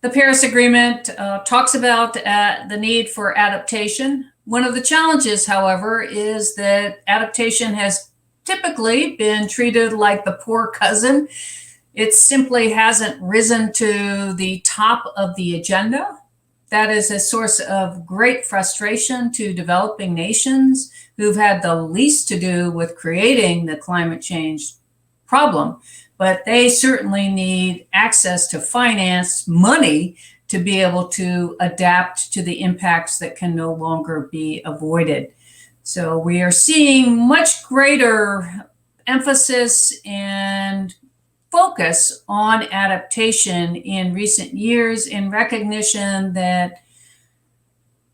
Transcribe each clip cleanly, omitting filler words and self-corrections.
The Paris Agreement talks about the need for adaptation. One of the challenges, however, is that adaptation has typically been treated like the poor cousin. It simply hasn't risen to the top of the agenda. That is a source of great frustration to developing nations who've had the least to do with creating the climate change problem. But they certainly need access to finance, money, to be able to adapt to the impacts that can no longer be avoided. So we are seeing much greater emphasis and focus on adaptation in recent years, in recognition that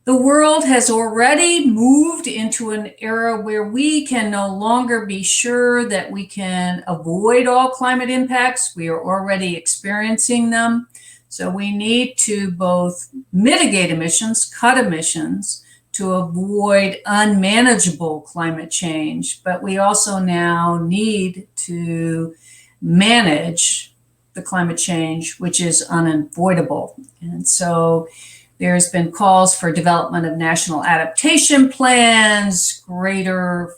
the world has already moved into an era where we can no longer be sure that we can avoid all climate impacts. We are already experiencing them. So we need to both mitigate emissions, cut emissions, to avoid unmanageable climate change. But we also now need to manage the climate change, which is unavoidable. And so there's been calls for development of national adaptation plans, greater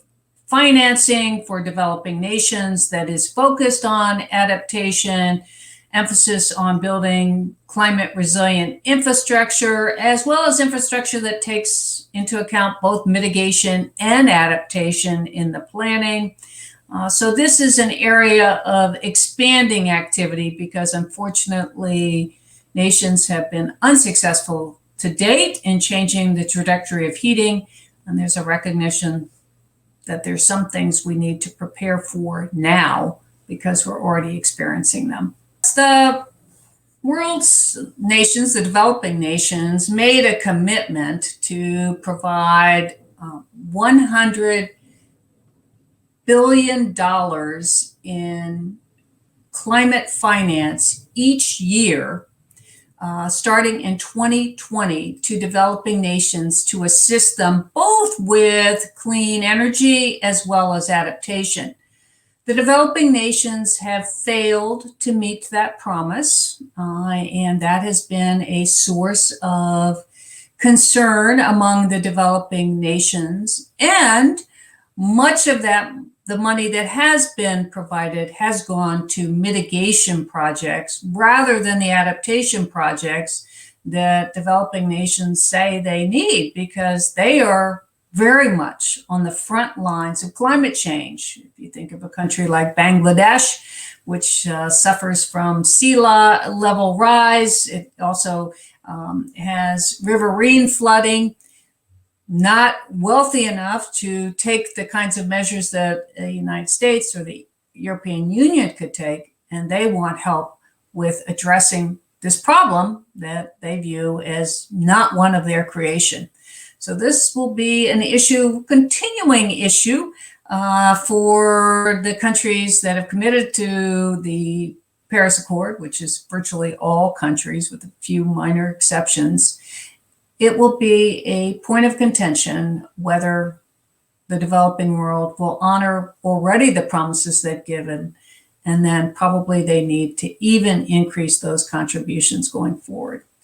financing for developing nations that is focused on adaptation, emphasis on building climate resilient infrastructure, as well as infrastructure that takes into account both mitigation and adaptation in the planning. So this is an area of expanding activity because unfortunately, nations have been unsuccessful to date in changing the trajectory of heating, and there's a recognition that there's some things we need to prepare for now because we're already experiencing them. The world's nations, the developing nations, made a commitment to provide $100 billion in climate finance each year starting in 2020 to developing nations to assist them both with clean energy as well as adaptation. The developing nations have failed to meet that promise, and that has been a source of concern among the developing nations. And much of that, the money that has been provided has gone to mitigation projects rather than the adaptation projects that developing nations say they need, because they are very much on the front lines of climate change. If you think of a country like Bangladesh, which suffers from sea level rise, it also has riverine flooding, not wealthy enough to take the kinds of measures that the United States or the European Union could take, and they want help with addressing this problem that they view as not one of their creation. So this will be an issue, continuing issue for the countries that have committed to the Paris Accord, which is virtually all countries with a few minor exceptions. It will be a point of contention whether the developing world will honor already the promises they've given, and then probably they need to even increase those contributions going forward.